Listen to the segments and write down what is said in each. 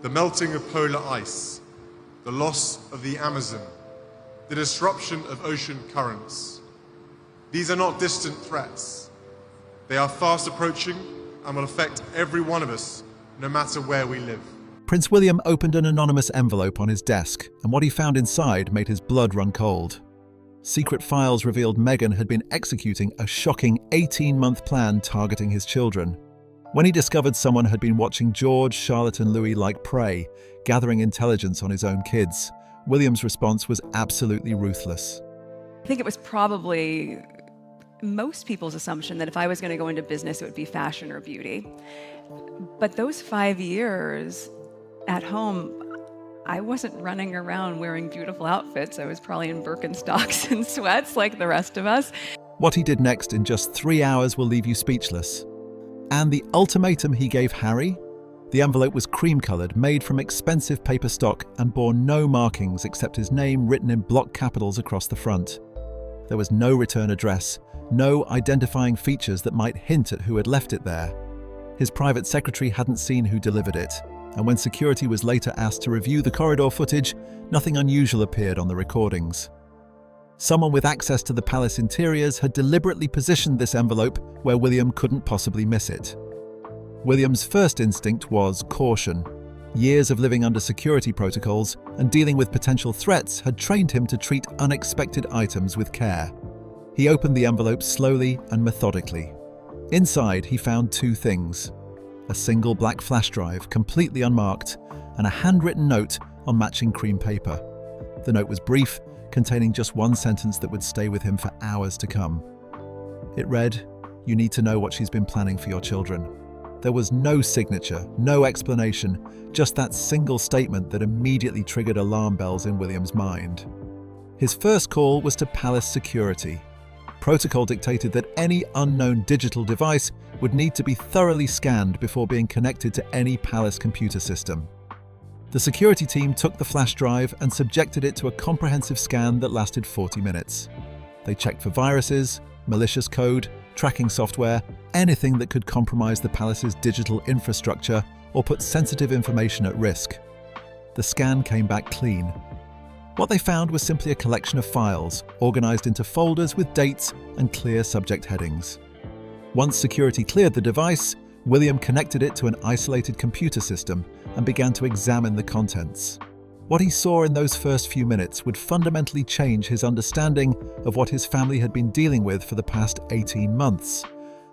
the melting of polar ice, the loss of the Amazon, the disruption of ocean currents. These are not distant threats. They are fast approaching and will affect every one of us, no matter where we live. Prince William opened an anonymous envelope on his desk, and what he found inside made his blood run cold. Secret files revealed Meghan had been executing a shocking 18-month plan targeting his children. When he discovered someone had been watching George, Charlotte and Louis like prey, gathering intelligence on his own kids, William's response was absolutely ruthless. I think it was probably most people's assumption that if I was going to go into business, it would be fashion or beauty. But those 5 years at home, I wasn't running around wearing beautiful outfits. I was probably in Birkenstocks and sweats like the rest of us. What he did next in just 3 hours will leave you speechless. And the ultimatum he gave Harry? The envelope was cream-coloured, made from expensive paper stock, and bore no markings except his name written in block capitals across the front. There was no return address, no identifying features that might hint at who had left it there. His private secretary hadn't seen who delivered it, and when security was later asked to review the corridor footage, nothing unusual appeared on the recordings. Someone with access to the palace interiors had deliberately positioned this envelope where William couldn't possibly miss it. William's first instinct was caution. Years of living under security protocols and dealing with potential threats had trained him to treat unexpected items with care. He opened the envelope slowly and methodically. Inside, he found two things: a single black flash drive, completely unmarked, and a handwritten note on matching cream paper. The note was brief, containing just one sentence that would stay with him for hours to come. It read, "You need to know what she's been planning for your children." There was no signature, no explanation, just that single statement that immediately triggered alarm bells in William's mind. His first call was to palace security. Protocol dictated that any unknown digital device would need to be thoroughly scanned before being connected to any palace computer system. The security team took the flash drive and subjected it to a comprehensive scan that lasted 40 minutes. They checked for viruses, malicious code, tracking software, anything that could compromise the palace's digital infrastructure or put sensitive information at risk. The scan came back clean. What they found was simply a collection of files, organized into folders with dates and clear subject headings. Once security cleared the device, William connected it to an isolated computer system and began to examine the contents. What he saw in those first few minutes would fundamentally change his understanding of what his family had been dealing with for the past 18 months.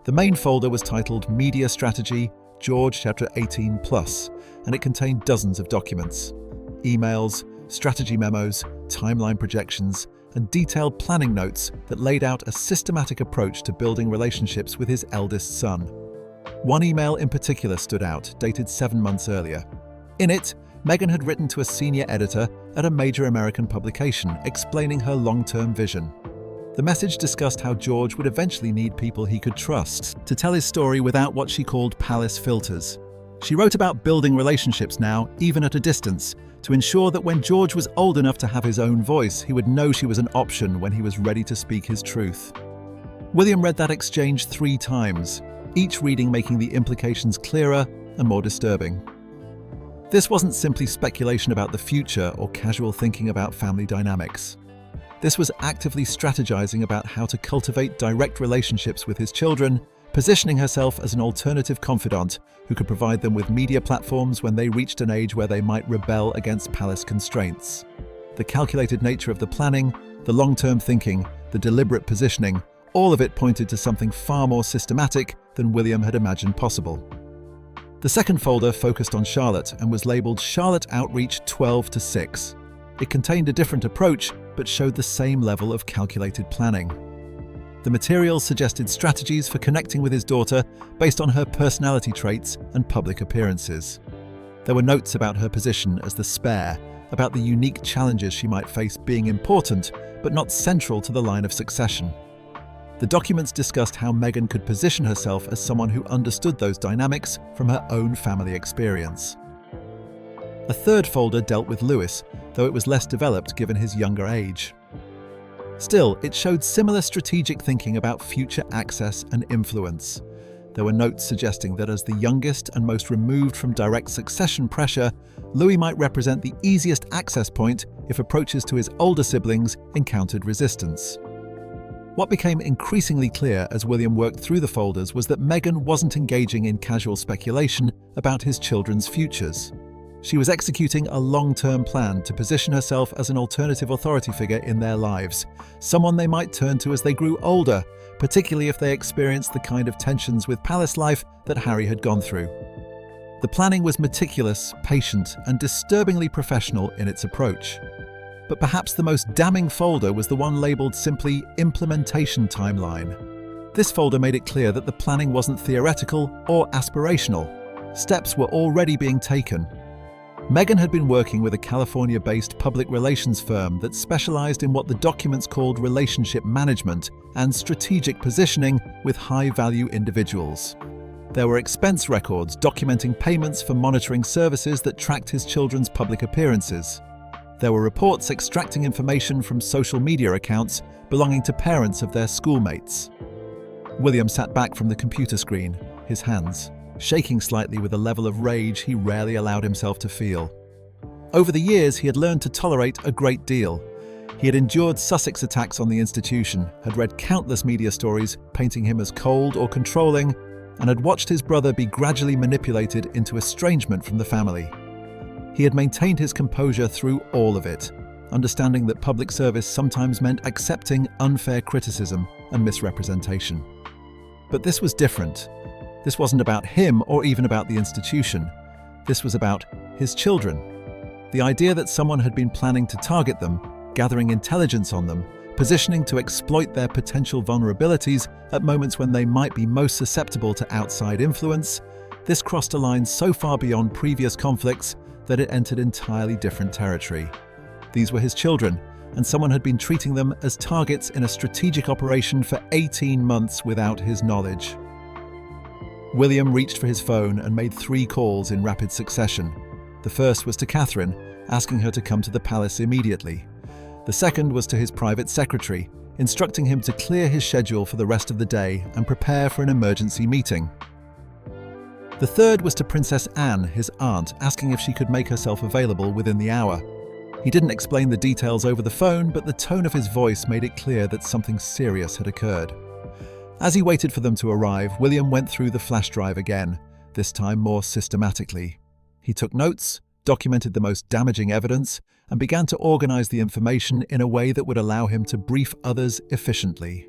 The main folder was titled Media Strategy, George Chapter 18+, and it contained dozens of documents. Emails, strategy memos, timeline projections, and detailed planning notes that laid out a systematic approach to building relationships with his eldest son. One email in particular stood out, dated 7 months earlier. In it, Meghan had written to a senior editor at a major American publication, explaining her long-term vision. The message discussed how George would eventually need people he could trust to tell his story without what she called palace filters. She wrote about building relationships now, even at a distance, to ensure that when George was old enough to have his own voice, he would know she was an option when he was ready to speak his truth. William read that exchange 3 times, each reading making the implications clearer and more disturbing. This wasn't simply speculation about the future or casual thinking about family dynamics. This was actively strategizing about how to cultivate direct relationships with his children, positioning herself as an alternative confidant who could provide them with media platforms when they reached an age where they might rebel against palace constraints. The calculated nature of the planning, the long-term thinking, the deliberate positioning, all of it pointed to something far more systematic than William had imagined possible. The second folder focused on Charlotte and was labeled Charlotte Outreach 12-6. It contained a different approach, but showed the same level of calculated planning. The materials suggested strategies for connecting with his daughter based on her personality traits and public appearances. There were notes about her position as the spare, about the unique challenges she might face being important, but not central to the line of succession. The documents discussed how Meghan could position herself as someone who understood those dynamics from her own family experience. A third folder dealt with Louis, though it was less developed given his younger age. Still, it showed similar strategic thinking about future access and influence. There were notes suggesting that as the youngest and most removed from direct succession pressure, Louis might represent the easiest access point if approaches to his older siblings encountered resistance. What became increasingly clear as William worked through the folders was that Meghan wasn't engaging in casual speculation about his children's futures. She was executing a long-term plan to position herself as an alternative authority figure in their lives, someone they might turn to as they grew older, particularly if they experienced the kind of tensions with palace life that Harry had gone through. The planning was meticulous, patient, and disturbingly professional in its approach. But perhaps the most damning folder was the one labelled simply Implementation Timeline. This folder made it clear that the planning wasn't theoretical or aspirational. Steps were already being taken. Meghan had been working with a California-based public relations firm that specialized in what the documents called relationship management and strategic positioning with high-value individuals. There were expense records documenting payments for monitoring services that tracked his children's public appearances. There were reports extracting information from social media accounts belonging to parents of their schoolmates. William sat back from the computer screen, his hands shaking slightly with a level of rage he rarely allowed himself to feel. Over the years, he had learned to tolerate a great deal. He had endured Sussex attacks on the institution, had read countless media stories painting him as cold or controlling, and had watched his brother be gradually manipulated into estrangement from the family. He had maintained his composure through all of it, understanding that public service sometimes meant accepting unfair criticism and misrepresentation. But this was different. This wasn't about him or even about the institution. This was about his children. The idea that someone had been planning to target them, gathering intelligence on them, positioning to exploit their potential vulnerabilities at moments when they might be most susceptible to outside influence, this crossed a line so far beyond previous conflicts that it entered entirely different territory. These were his children, and someone had been treating them as targets in a strategic operation for 18 months without his knowledge. William reached for his phone and made 3 calls in rapid succession. The first was to Catherine, asking her to come to the palace immediately. The second was to his private secretary, instructing him to clear his schedule for the rest of the day and prepare for an emergency meeting. The third was to Princess Anne, his aunt, asking if she could make herself available within the hour. He didn't explain the details over the phone, but the tone of his voice made it clear that something serious had occurred. As he waited for them to arrive, William went through the flash drive again, this time more systematically. He took notes, documented the most damaging evidence, and began to organize the information in a way that would allow him to brief others efficiently.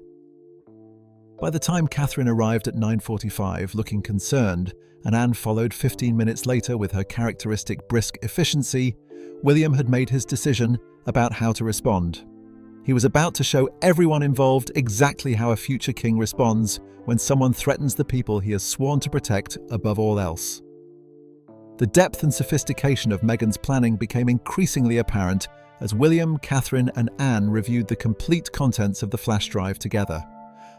By the time Catherine arrived at 9:45, looking concerned, and Anne followed 15 minutes later with her characteristic brisk efficiency, William had made his decision about how to respond. He was about to show everyone involved exactly how a future king responds when someone threatens the people he has sworn to protect above all else. The depth and sophistication of Meghan's planning became increasingly apparent as William, Catherine, and Anne reviewed the complete contents of the flash drive together.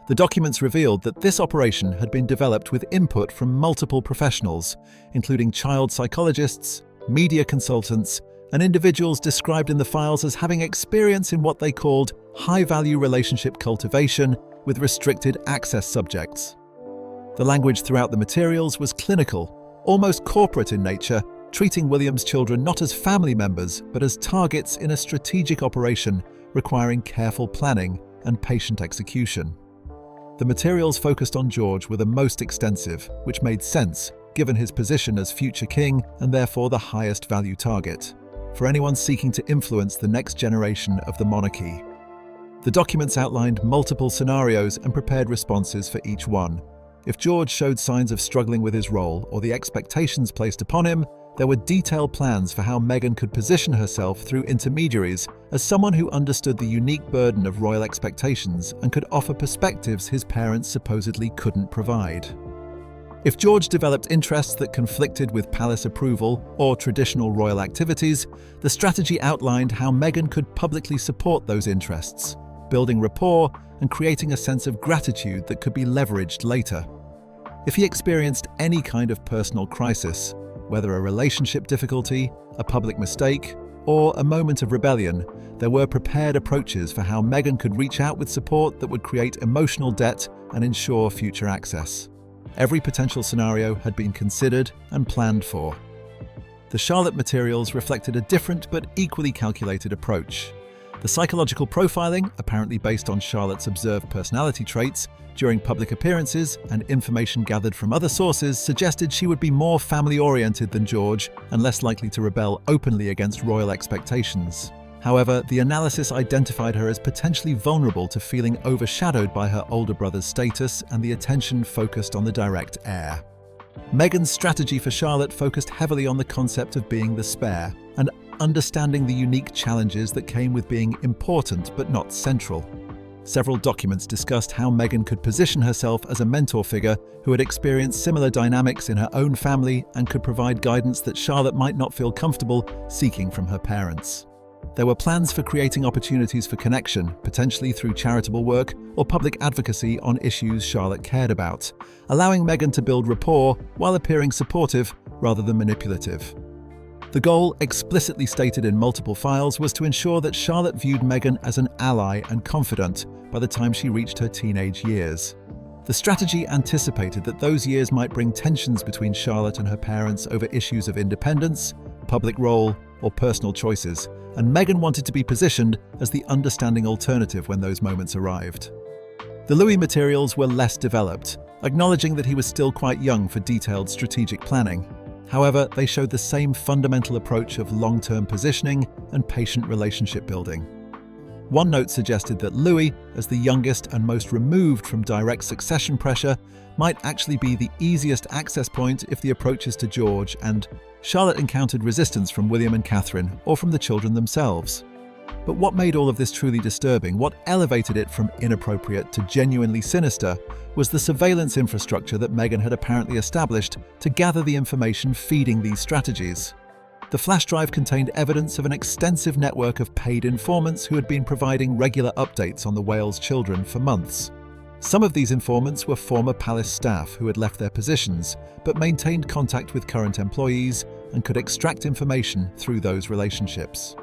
The documents revealed that this operation had been developed with input from multiple professionals, including child psychologists, media consultants, and individuals described in the files as having experience in what they called high-value relationship cultivation with restricted access subjects. The language throughout the materials was clinical, almost corporate in nature, treating William's children not as family members, but as targets in a strategic operation requiring careful planning and patient execution. The materials focused on George were the most extensive, which made sense, given his position as future king and therefore the highest value target for anyone seeking to influence the next generation of the monarchy. The documents outlined multiple scenarios and prepared responses for each one. If George showed signs of struggling with his role or the expectations placed upon him, there were detailed plans for how Meghan could position herself through intermediaries as someone who understood the unique burden of royal expectations and could offer perspectives his parents supposedly couldn't provide. If George developed interests that conflicted with palace approval or traditional royal activities, the strategy outlined how Meghan could publicly support those interests, building rapport and creating a sense of gratitude that could be leveraged later. If he experienced any kind of personal crisis, whether a relationship difficulty, a public mistake, or a moment of rebellion, there were prepared approaches for how Meghan could reach out with support that would create emotional debt and ensure future access. Every potential scenario had been considered and planned for. The Charlotte materials reflected a different but equally calculated approach. The psychological profiling, apparently based on Charlotte's observed personality traits during public appearances and information gathered from other sources, suggested she would be more family-oriented than George and less likely to rebel openly against royal expectations. However, the analysis identified her as potentially vulnerable to feeling overshadowed by her older brother's status and the attention focused on the direct heir. Meghan's strategy for Charlotte focused heavily on the concept of being the spare and understanding the unique challenges that came with being important but not central. Several documents discussed how Meghan could position herself as a mentor figure who had experienced similar dynamics in her own family and could provide guidance that Charlotte might not feel comfortable seeking from her parents. There were plans for creating opportunities for connection, potentially through charitable work or public advocacy on issues Charlotte cared about, allowing Meghan to build rapport while appearing supportive rather than manipulative. The goal, explicitly stated in multiple files, was to ensure that Charlotte viewed Meghan as an ally and confidant by the time she reached her teenage years. The strategy anticipated that those years might bring tensions between Charlotte and her parents over issues of independence, public role, or personal choices, and Meghan wanted to be positioned as the understanding alternative when those moments arrived. The Louis materials were less developed, acknowledging that he was still quite young for detailed strategic planning. However, they showed the same fundamental approach of long-term positioning and patient relationship building. One note suggested that Louis, as the youngest and most removed from direct succession pressure, might actually be the easiest access point if the approaches to George and Charlotte encountered resistance from William and Catherine or from the children themselves. But what made all of this truly disturbing, what elevated it from inappropriate to genuinely sinister, was the surveillance infrastructure that Meghan had apparently established to gather the information feeding these strategies. The flash drive contained evidence of an extensive network of paid informants who had been providing regular updates on the Wales children for months. Some of these informants were former palace staff who had left their positions but maintained contact with current employees and could extract information through those relationships.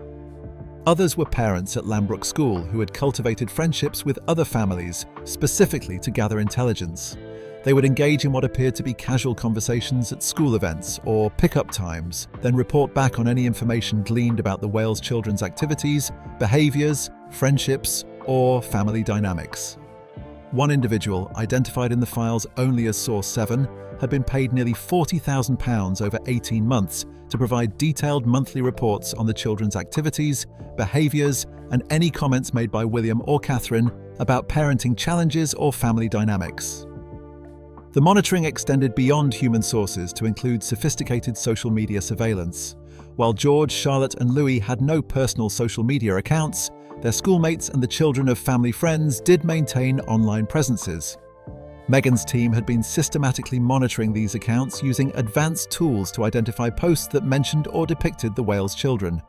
Others were parents at Lambrook School who had cultivated friendships with other families specifically to gather intelligence. They would engage in what appeared to be casual conversations at school events or pick-up times, then report back on any information gleaned about the Wales children's activities, behaviours, friendships, or family dynamics. One individual, identified in the files only as Source 7, had been paid nearly £40,000 over 18 months to provide detailed monthly reports on the children's activities, behaviours, and any comments made by William or Catherine about parenting challenges or family dynamics. The monitoring extended beyond human sources to include sophisticated social media surveillance. While George, Charlotte, and Louis had no personal social media accounts, their schoolmates and the children of family friends did maintain online presences. Meghan's team had been systematically monitoring these accounts using advanced tools to identify posts that mentioned or depicted the Wales children.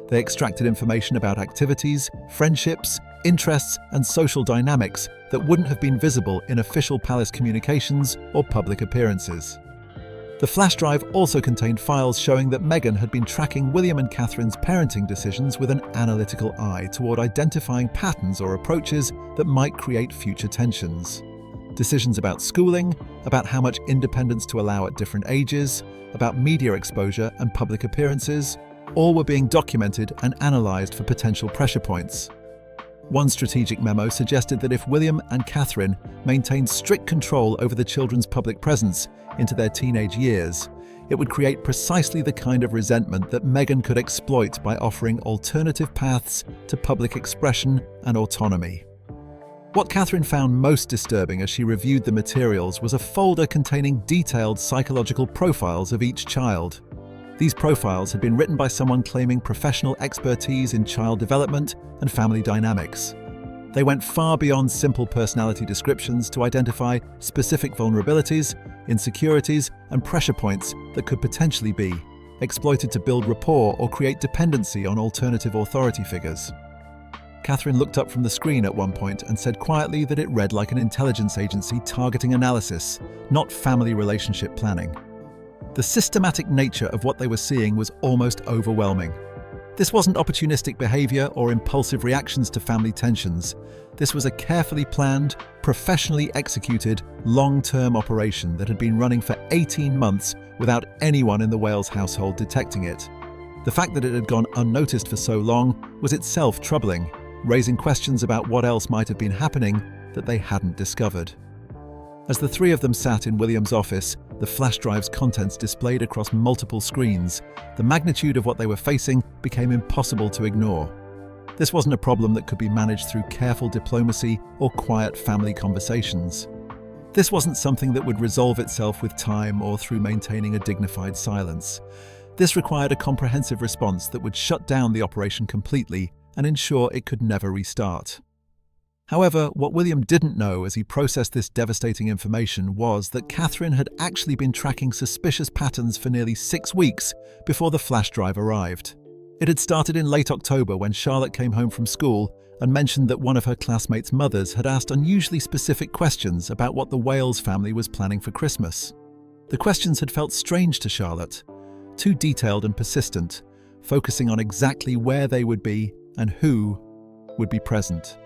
They extracted information about activities, friendships, interests, and social dynamics that wouldn't have been visible in official palace communications or public appearances. The flash drive also contained files showing that Meghan had been tracking William and Catherine's parenting decisions with an analytical eye toward identifying patterns or approaches that might create future tensions. Decisions about schooling, about how much independence to allow at different ages, about media exposure and public appearances, all were being documented and analysed for potential pressure points. One strategic memo suggested that if William and Catherine maintained strict control over the children's public presence into their teenage years, it would create precisely the kind of resentment that Meghan could exploit by offering alternative paths to public expression and autonomy. What Catherine found most disturbing as she reviewed the materials was a folder containing detailed psychological profiles of each child. These profiles had been written by someone claiming professional expertise in child development and family dynamics. They went far beyond simple personality descriptions to identify specific vulnerabilities, insecurities, and pressure points that could potentially be exploited to build rapport or create dependency on alternative authority figures. Catherine looked up from the screen at one point and said quietly that it read like an intelligence agency targeting analysis, not family relationship planning. The systematic nature of what they were seeing was almost overwhelming. This wasn't opportunistic behavior or impulsive reactions to family tensions. This was a carefully planned, professionally executed, long-term operation that had been running for 18 months without anyone in the Wales household detecting it. The fact that it had gone unnoticed for so long was itself troubling, raising questions about what else might have been happening that they hadn't discovered. As the three of them sat in William's office, the flash drive's contents displayed across multiple screens, the magnitude of what they were facing became impossible to ignore. This wasn't a problem that could be managed through careful diplomacy or quiet family conversations. This wasn't something that would resolve itself with time or through maintaining a dignified silence. This required a comprehensive response that would shut down the operation completely and ensure it could never restart. However, what William didn't know as he processed this devastating information was that Catherine had actually been tracking suspicious patterns for nearly 6 weeks before the flash drive arrived. It had started in late October when Charlotte came home from school and mentioned that one of her classmates' mothers had asked unusually specific questions about what the Wales family was planning for Christmas. The questions had felt strange to Charlotte, too detailed and persistent, focusing on exactly where they would be and who would be present.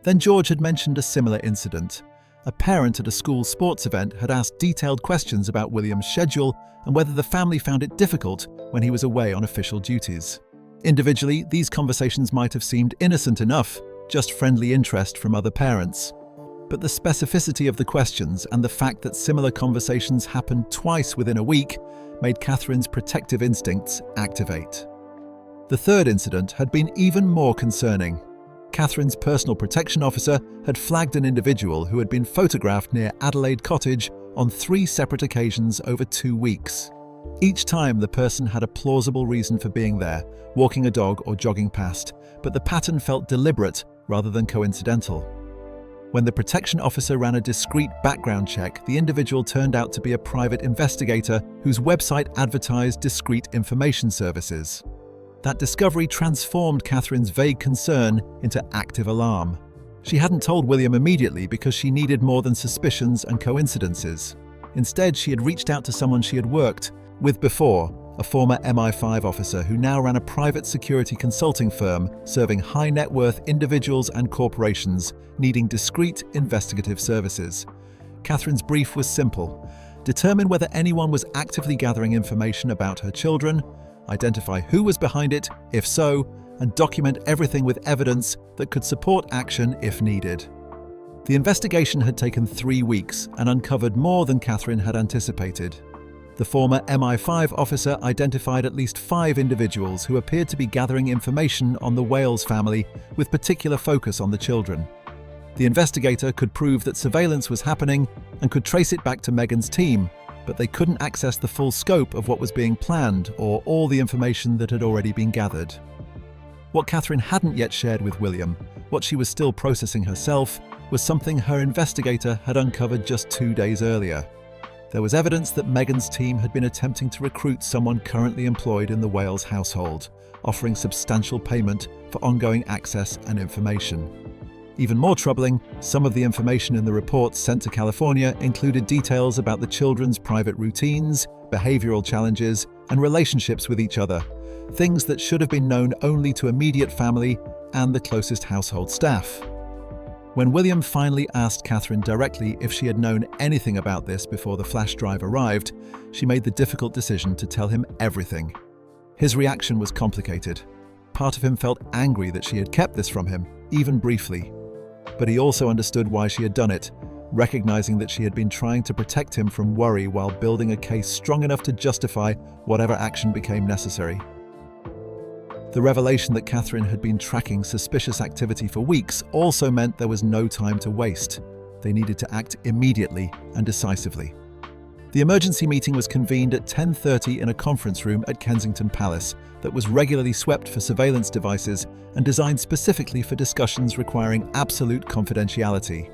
Then George had mentioned a similar incident. A parent at a school sports event had asked detailed questions about William's schedule and whether the family found it difficult when he was away on official duties. Individually, these conversations might have seemed innocent enough, just friendly interest from other parents. But the specificity of the questions and the fact that similar conversations happened twice within a week made Catherine's protective instincts activate. The third incident had been even more concerning. Catherine's personal protection officer had flagged an individual who had been photographed near Adelaide Cottage on 3 separate occasions over 2 weeks. Each time the person had a plausible reason for being there, walking a dog or jogging past, but the pattern felt deliberate rather than coincidental. When the protection officer ran a discreet background check, the individual turned out to be a private investigator whose website advertised discreet information services. That discovery transformed Catherine's vague concern into active alarm. She hadn't told William immediately because she needed more than suspicions and coincidences. Instead, she had reached out to someone she had worked with before, a former MI5 officer who now ran a private security consulting firm serving high-net-worth individuals and corporations needing discreet investigative services. Catherine's brief was simple: determine whether anyone was actively gathering information about her children, identify who was behind it, if so, and document everything with evidence that could support action if needed. The investigation had taken 3 weeks and uncovered more than Catherine had anticipated. The former MI5 officer identified at least 5 individuals who appeared to be gathering information on the Wales family with particular focus on the children. The investigator could prove that surveillance was happening and could trace it back to Meghan's team, but they couldn't access the full scope of what was being planned or all the information that had already been gathered. What Catherine hadn't yet shared with William, what she was still processing herself, was something her investigator had uncovered just 2 days earlier. There was evidence that Meghan's team had been attempting to recruit someone currently employed in the Wales household, offering substantial payment for ongoing access and information. Even more troubling, some of the information in the reports sent to California included details about the children's private routines, behavioral challenges, and relationships with each other, things that should have been known only to immediate family and the closest household staff. When William finally asked Catherine directly if she had known anything about this before the flash drive arrived, she made the difficult decision to tell him everything. His reaction was complicated. Part of him felt angry that she had kept this from him, even briefly. But he also understood why she had done it, recognizing that she had been trying to protect him from worry while building a case strong enough to justify whatever action became necessary. The revelation that Catherine had been tracking suspicious activity for weeks also meant there was no time to waste. They needed to act immediately and decisively. The emergency meeting was convened at 10:30 in a conference room at Kensington Palace that was regularly swept for surveillance devices and designed specifically for discussions requiring absolute confidentiality.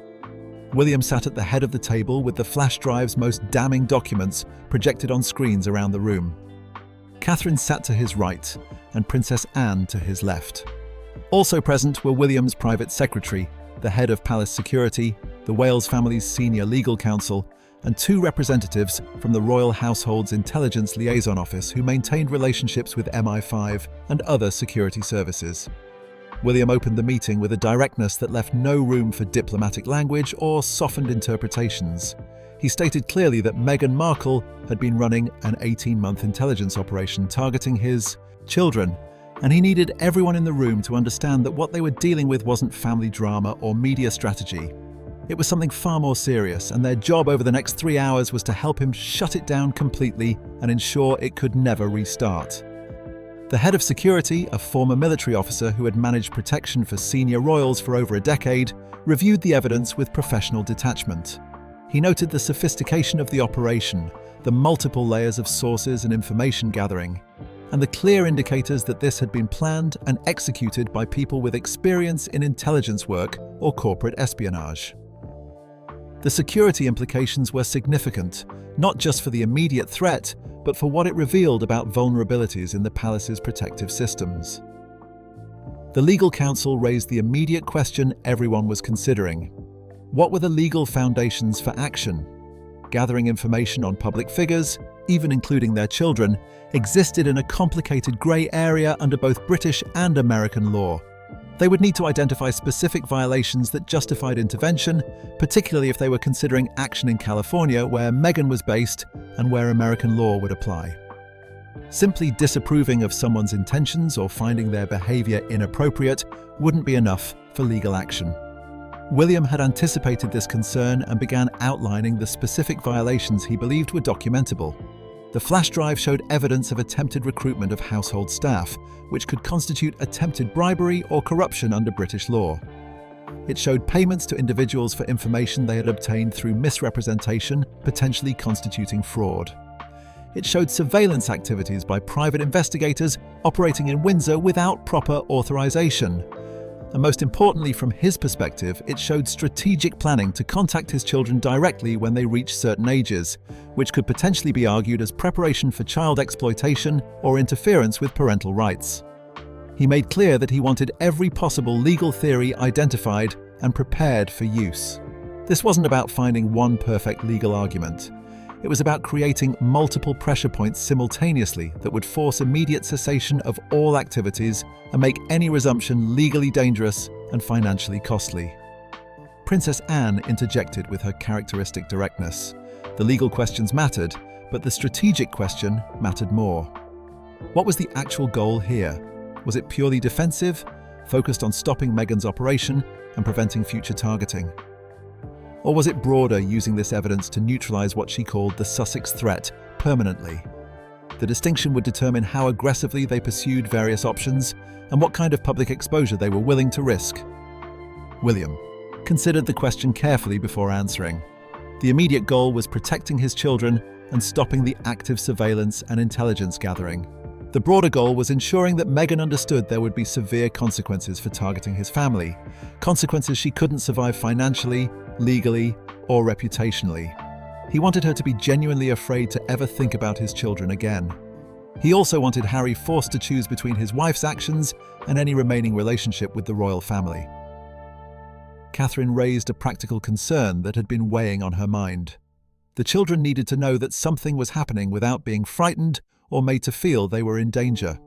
William sat at the head of the table with the flash drive's most damning documents projected on screens around the room. Catherine sat to his right and Princess Anne to his left. Also present were William's private secretary, the head of palace security, the Wales family's senior legal counsel, and 2 representatives from the Royal Household's Intelligence Liaison Office who maintained relationships with MI5 and other security services. William opened the meeting with a directness that left no room for diplomatic language or softened interpretations. He stated clearly that Meghan Markle had been running an 18-month intelligence operation targeting his children, and he needed everyone in the room to understand that what they were dealing with wasn't family drama or media strategy. It was something far more serious, and their job over the next 3 hours was to help him shut it down completely and ensure it could never restart. The head of security, a former military officer who had managed protection for senior royals for over a decade, reviewed the evidence with professional detachment. He noted the sophistication of the operation, the multiple layers of sources and information gathering, and the clear indicators that this had been planned and executed by people with experience in intelligence work or corporate espionage. The security implications were significant, not just for the immediate threat, but for what it revealed about vulnerabilities in the palace's protective systems. The legal counsel raised the immediate question everyone was considering. What were the legal foundations for action? Gathering information on public figures, even including their children, existed in a complicated grey area under both British and American law. They would need to identify specific violations that justified intervention, particularly if they were considering action in California, where Meghan was based and where American law would apply. Simply disapproving of someone's intentions or finding their behavior inappropriate wouldn't be enough for legal action. William had anticipated this concern and began outlining the specific violations he believed were documentable. The flash drive showed evidence of attempted recruitment of household staff, which could constitute attempted bribery or corruption under British law. It showed payments to individuals for information they had obtained through misrepresentation, potentially constituting fraud. It showed surveillance activities by private investigators operating in Windsor without proper authorization. And most importantly, from his perspective, it showed strategic planning to contact his children directly when they reached certain ages, which could potentially be argued as preparation for child exploitation or interference with parental rights. He made clear that he wanted every possible legal theory identified and prepared for use. This wasn't about finding one perfect legal argument. It was about creating multiple pressure points simultaneously that would force immediate cessation of all activities and make any resumption legally dangerous and financially costly. Princess Anne interjected with her characteristic directness. The legal questions mattered, but the strategic question mattered more. What was the actual goal here? Was it purely defensive, focused on stopping Meghan's operation and preventing future targeting? Or was it broader, using this evidence to neutralize what she called the Sussex threat permanently? The distinction would determine how aggressively they pursued various options and what kind of public exposure they were willing to risk. William considered the question carefully before answering. The immediate goal was protecting his children and stopping the active surveillance and intelligence gathering. The broader goal was ensuring that Meghan understood there would be severe consequences for targeting his family, consequences she couldn't survive financially, legally, or reputationally. He wanted her to be genuinely afraid to ever think about his children again. He also wanted Harry forced to choose between his wife's actions and any remaining relationship with the royal family. Catherine raised a practical concern that had been weighing on her mind. The children needed to know that something was happening without being frightened or made to feel they were in danger.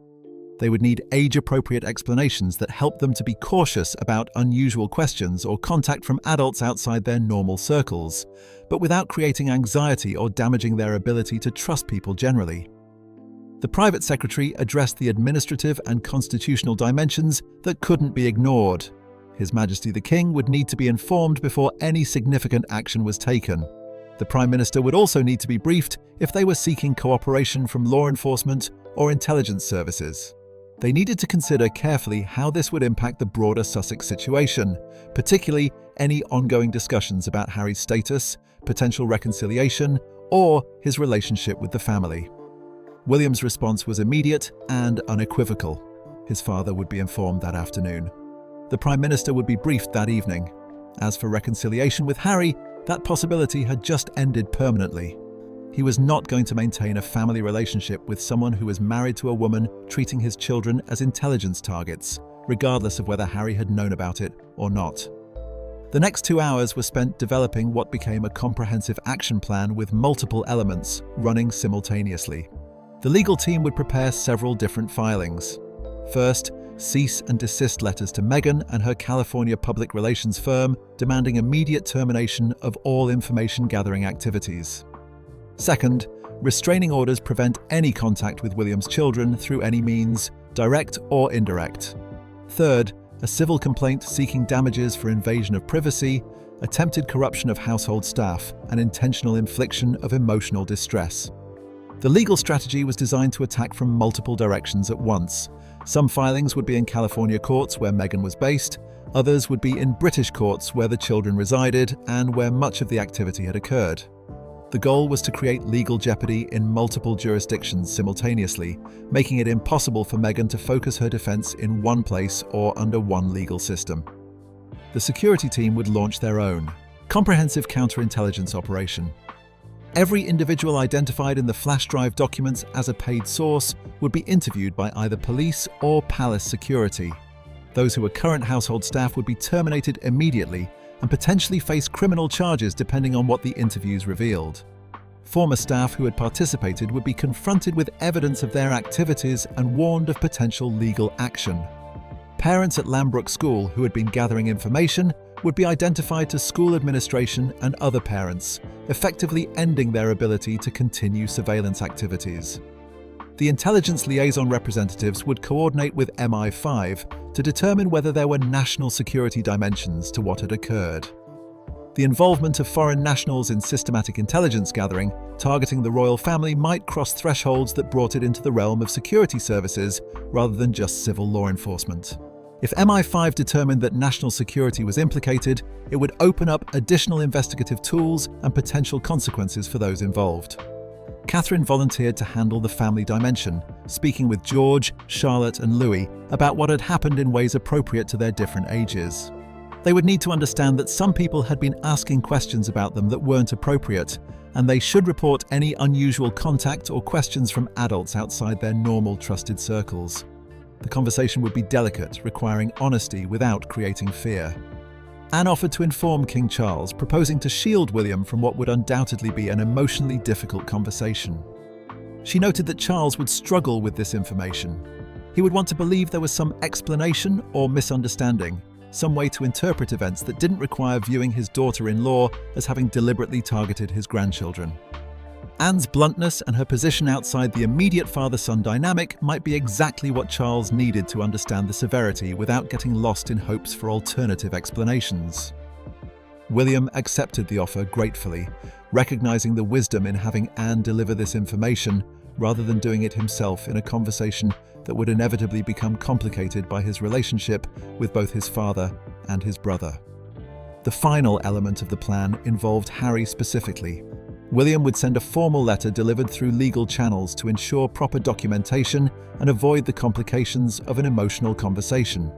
They would need age-appropriate explanations that helped them to be cautious about unusual questions or contact from adults outside their normal circles, but without creating anxiety or damaging their ability to trust people generally. The private secretary addressed the administrative and constitutional dimensions that couldn't be ignored. His Majesty the King would need to be informed before any significant action was taken. The Prime Minister would also need to be briefed if they were seeking cooperation from law enforcement or intelligence services. They needed to consider carefully how this would impact the broader Sussex situation, particularly any ongoing discussions about Harry's status, potential reconciliation, or his relationship with the family. William's response was immediate and unequivocal. His father would be informed that afternoon. The Prime Minister would be briefed that evening. As for reconciliation with Harry, that possibility had just ended permanently. He was not going to maintain a family relationship with someone who was married to a woman treating his children as intelligence targets, regardless of whether Harry had known about it or not. The next 2 hours were spent developing what became a comprehensive action plan with multiple elements running simultaneously. The legal team would prepare several different filings. First, cease and desist letters to Meghan and her California public relations firm demanding immediate termination of all information gathering activities. Second, restraining orders prevent any contact with William's children through any means, direct or indirect. Third, a civil complaint seeking damages for invasion of privacy, attempted corruption of household staff, and intentional infliction of emotional distress. The legal strategy was designed to attack from multiple directions at once. Some filings would be in California courts where Meghan was based, others would be in British courts where the children resided and where much of the activity had occurred. The goal was to create legal jeopardy in multiple jurisdictions simultaneously, making it impossible for Meghan to focus her defense in one place or under one legal system. The security team would launch their own comprehensive counterintelligence operation. Every individual identified in the flash drive documents as a paid source would be interviewed by either police or palace security. Those who were current household staff would be terminated immediately and potentially face criminal charges depending on what the interviews revealed. Former staff who had participated would be confronted with evidence of their activities and warned of potential legal action. Parents at Lambrook School who had been gathering information would be identified to school administration and other parents, effectively ending their ability to continue surveillance activities. The intelligence liaison representatives would coordinate with MI5 to determine whether there were national security dimensions to what had occurred. The involvement of foreign nationals in systematic intelligence gathering targeting the royal family might cross thresholds that brought it into the realm of security services rather than just civil law enforcement. If MI5 determined that national security was implicated, it would open up additional investigative tools and potential consequences for those involved. Catherine volunteered to handle the family dimension, speaking with George, Charlotte, and Louis about what had happened in ways appropriate to their different ages. They would need to understand that some people had been asking questions about them that weren't appropriate, and they should report any unusual contact or questions from adults outside their normal trusted circles. The conversation would be delicate, requiring honesty without creating fear. Anne offered to inform King Charles, proposing to shield William from what would undoubtedly be an emotionally difficult conversation. She noted that Charles would struggle with this information. He would want to believe there was some explanation or misunderstanding, some way to interpret events that didn't require viewing his daughter-in-law as having deliberately targeted his grandchildren. Anne's bluntness and her position outside the immediate father-son dynamic might be exactly what Charles needed to understand the severity without getting lost in hopes for alternative explanations. William accepted the offer gratefully, recognizing the wisdom in having Anne deliver this information rather than doing it himself in a conversation that would inevitably become complicated by his relationship with both his father and his brother. The final element of the plan involved Harry specifically. William would send a formal letter delivered through legal channels to ensure proper documentation and avoid the complications of an emotional conversation.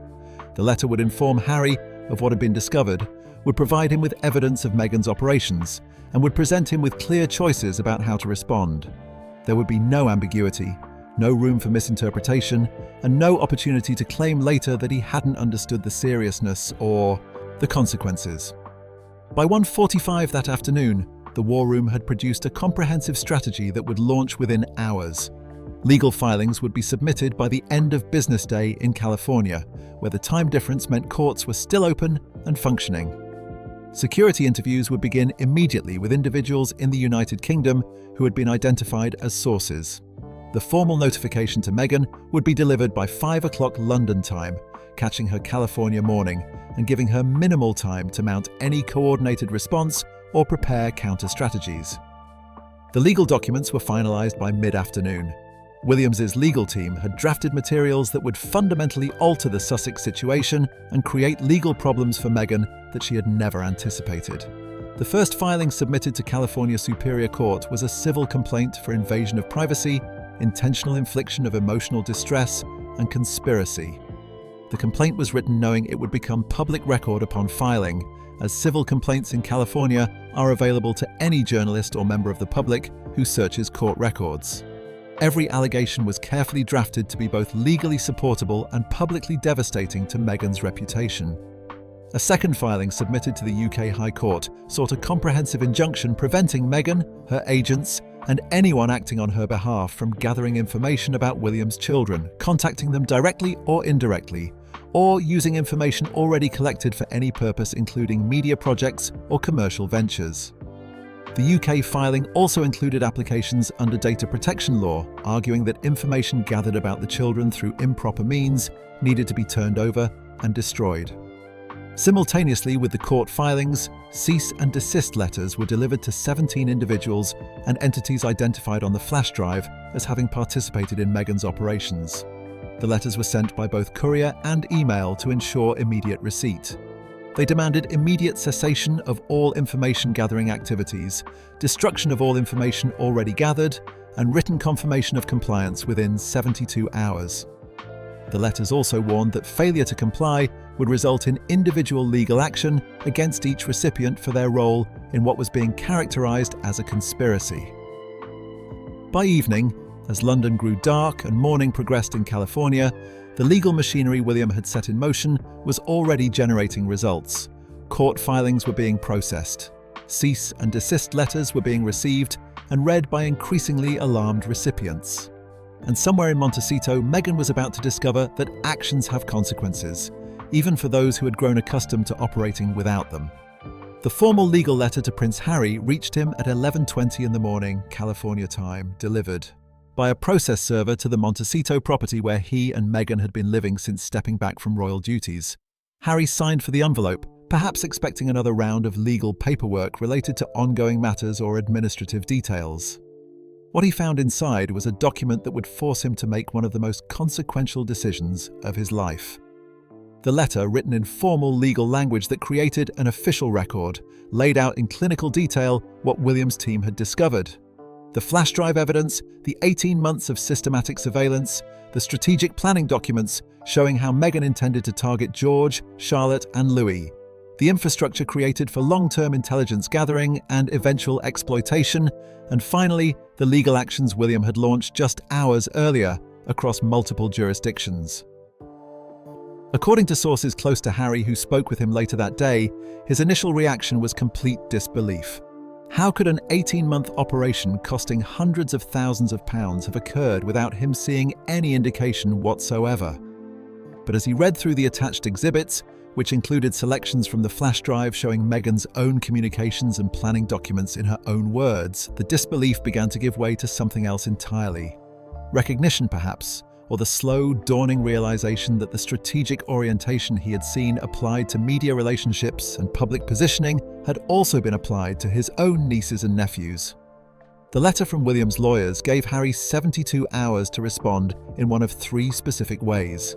The letter would inform Harry of what had been discovered, would provide him with evidence of Meghan's operations, and would present him with clear choices about how to respond. There would be no ambiguity, no room for misinterpretation, and no opportunity to claim later that he hadn't understood the seriousness or the consequences. By 1:45 that afternoon, the War Room had produced a comprehensive strategy that would launch within hours. Legal filings would be submitted by the end of business day in California, where the time difference meant courts were still open and functioning. Security interviews would begin immediately with individuals in the United Kingdom who had been identified as sources. The formal notification to Meghan would be delivered by 5 o'clock London time, catching her California morning and giving her minimal time to mount any coordinated response or prepare counter-strategies. The legal documents were finalized by mid-afternoon. Williams's legal team had drafted materials that would fundamentally alter the Sussex situation and create legal problems for Meghan that she had never anticipated. The first filing submitted to California Superior Court was a civil complaint for invasion of privacy, intentional infliction of emotional distress, and conspiracy. The complaint was written knowing it would become public record upon filing, as civil complaints in California are available to any journalist or member of the public who searches court records. Every allegation was carefully drafted to be both legally supportable and publicly devastating to Meghan's reputation. A second filing submitted to the UK High Court sought a comprehensive injunction preventing Meghan, her agents, and anyone acting on her behalf from gathering information about William's children, contacting them directly or indirectly, or using information already collected for any purpose including media projects or commercial ventures. The UK filing also included applications under data protection law, arguing that information gathered about the children through improper means needed to be turned over and destroyed. Simultaneously with the court filings, cease and desist letters were delivered to 17 individuals and entities identified on the flash drive as having participated in Meghan's operations. The letters were sent by both courier and email to ensure immediate receipt. They demanded immediate cessation of all information gathering activities, destruction of all information already gathered, and written confirmation of compliance within 72 hours. The letters also warned that failure to comply would result in individual legal action against each recipient for their role in what was being characterized as a conspiracy. By evening, as London grew dark and morning progressed in California, the legal machinery William had set in motion was already generating results. Court filings were being processed. Cease and desist letters were being received and read by increasingly alarmed recipients. And somewhere in Montecito, Meghan was about to discover that actions have consequences, even for those who had grown accustomed to operating without them. The formal legal letter to Prince Harry reached him at 11:20 in the morning, California time, delivered by a process server to the Montecito property where he and Meghan had been living since stepping back from royal duties. Harry signed for the envelope, perhaps expecting another round of legal paperwork related to ongoing matters or administrative details. What he found inside was a document that would force him to make one of the most consequential decisions of his life. The letter, written in formal legal language that created an official record, laid out in clinical detail what William's team had discovered. The flash drive evidence, the 18 months of systematic surveillance, the strategic planning documents showing how Meghan intended to target George, Charlotte, and Louis, the infrastructure created for long-term intelligence gathering and eventual exploitation, and finally, the legal actions William had launched just hours earlier across multiple jurisdictions. According to sources close to Harry who spoke with him later that day, his initial reaction was complete disbelief. How could an 18-month operation costing hundreds of thousands of pounds have occurred without him seeing any indication whatsoever? But as he read through the attached exhibits, which included selections from the flash drive showing Meghan's own communications and planning documents in her own words, the disbelief began to give way to something else entirely. Recognition, perhaps, or the slow, dawning realization that the strategic orientation he had seen applied to media relationships and public positioning had also been applied to his own nieces and nephews. The letter from William's lawyers gave Harry 72 hours to respond in one of three specific ways.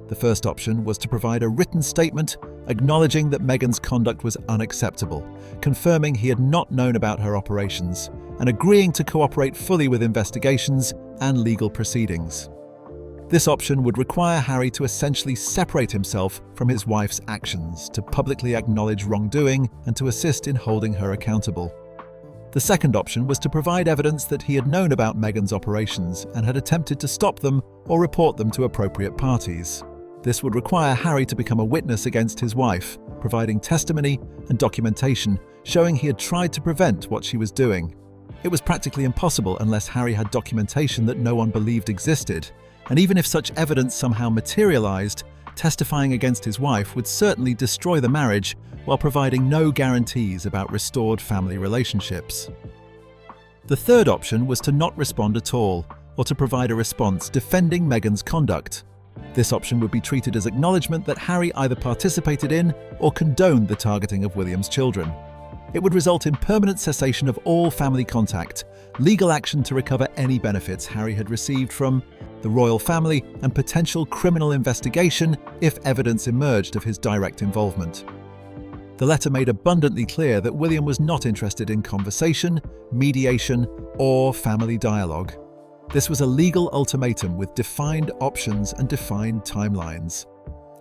The first option was to provide a written statement acknowledging that Meghan's conduct was unacceptable, confirming he had not known about her operations, and agreeing to cooperate fully with investigations and legal proceedings. This option would require Harry to essentially separate himself from his wife's actions, to publicly acknowledge wrongdoing and to assist in holding her accountable. The second option was to provide evidence that he had known about Meghan's operations and had attempted to stop them or report them to appropriate parties. This would require Harry to become a witness against his wife, providing testimony and documentation showing he had tried to prevent what she was doing. It was practically impossible unless Harry had documentation that no one believed existed, and even if such evidence somehow materialized, testifying against his wife would certainly destroy the marriage while providing no guarantees about restored family relationships. The third option was to not respond at all, or to provide a response defending Meghan's conduct. This option would be treated as acknowledgement that Harry either participated in or condoned the targeting of William's children. It would result in permanent cessation of all family contact, legal action to recover any benefits Harry had received from the royal family, and potential criminal investigation if evidence emerged of his direct involvement. The letter made abundantly clear that William was not interested in conversation, mediation, or family dialogue. This was a legal ultimatum with defined options and defined timelines.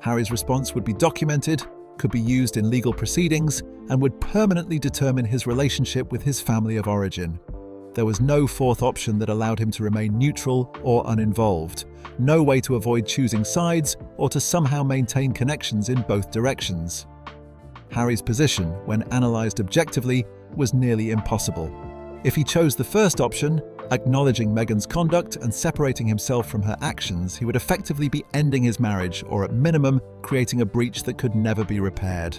Harry's response would be documented, could be used in legal proceedings, and would permanently determine his relationship with his family of origin. There was no fourth option that allowed him to remain neutral or uninvolved, no way to avoid choosing sides or to somehow maintain connections in both directions. Harry's position, when analysed objectively, was nearly impossible. If he chose the first option, acknowledging Meghan's conduct and separating himself from her actions, he would effectively be ending his marriage, or at minimum, creating a breach that could never be repaired.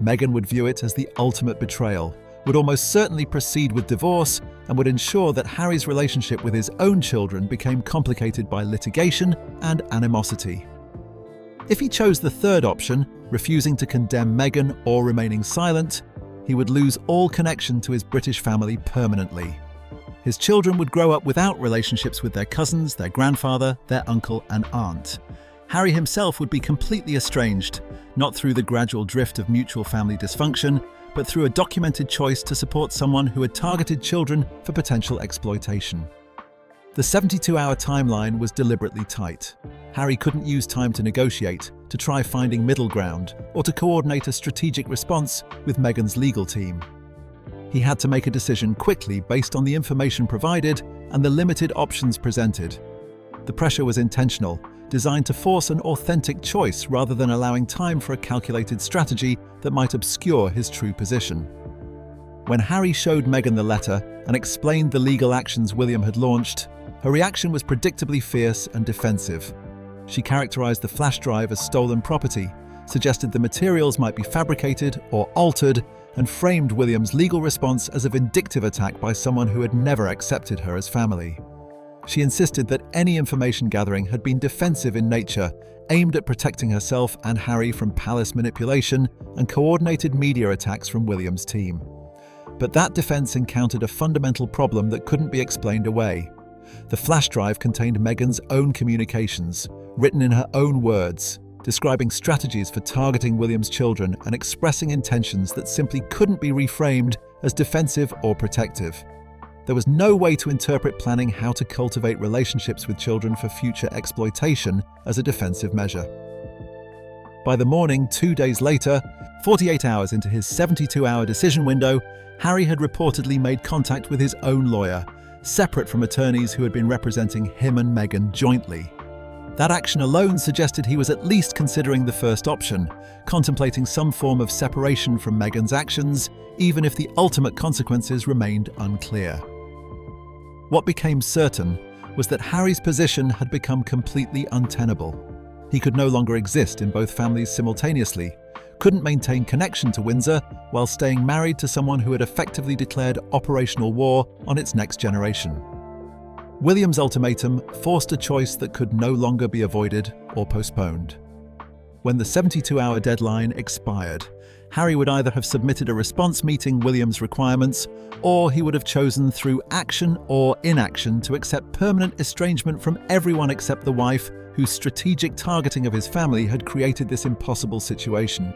Meghan would view it as the ultimate betrayal, would almost certainly proceed with divorce, and would ensure that Harry's relationship with his own children became complicated by litigation and animosity. If he chose the third option, refusing to condemn Meghan or remaining silent, he would lose all connection to his British family permanently. His children would grow up without relationships with their cousins, their grandfather, their uncle and aunt. Harry himself would be completely estranged, not through the gradual drift of mutual family dysfunction, but through a documented choice to support someone who had targeted children for potential exploitation. The 72-hour timeline was deliberately tight. Harry couldn't use time to negotiate, to try finding middle ground, or to coordinate a strategic response with Meghan's legal team. He had to make a decision quickly based on the information provided and the limited options presented. The pressure was intentional, designed to force an authentic choice rather than allowing time for a calculated strategy that might obscure his true position. When Harry showed Meghan the letter and explained the legal actions William had launched, her reaction was predictably fierce and defensive. She characterized the flash drive as stolen property, suggested the materials might be fabricated or altered, and framed William's legal response as a vindictive attack by someone who had never accepted her as family. She insisted that any information gathering had been defensive in nature, aimed at protecting herself and Harry from palace manipulation and coordinated media attacks from William's team. But that defense encountered a fundamental problem that couldn't be explained away. The flash drive contained Meghan's own communications, written in her own words, describing strategies for targeting William's children and expressing intentions that simply couldn't be reframed as defensive or protective. There was no way to interpret planning how to cultivate relationships with children for future exploitation as a defensive measure. By the morning 2 days later, 48 hours into his 72-hour decision window, Harry had reportedly made contact with his own lawyer, separate from attorneys who had been representing him and Meghan jointly. That action alone suggested he was at least considering the first option, contemplating some form of separation from Meghan's actions, even if the ultimate consequences remained unclear. What became certain was that Harry's position had become completely untenable. He could no longer exist in both families simultaneously, couldn't maintain connection to Windsor while staying married to someone who had effectively declared operational war on its next generation. William's ultimatum forced a choice that could no longer be avoided or postponed. When the 72-hour deadline expired, Harry would either have submitted a response meeting William's requirements, or he would have chosen through action or inaction to accept permanent estrangement from everyone except the wife, whose strategic targeting of his family had created this impossible situation.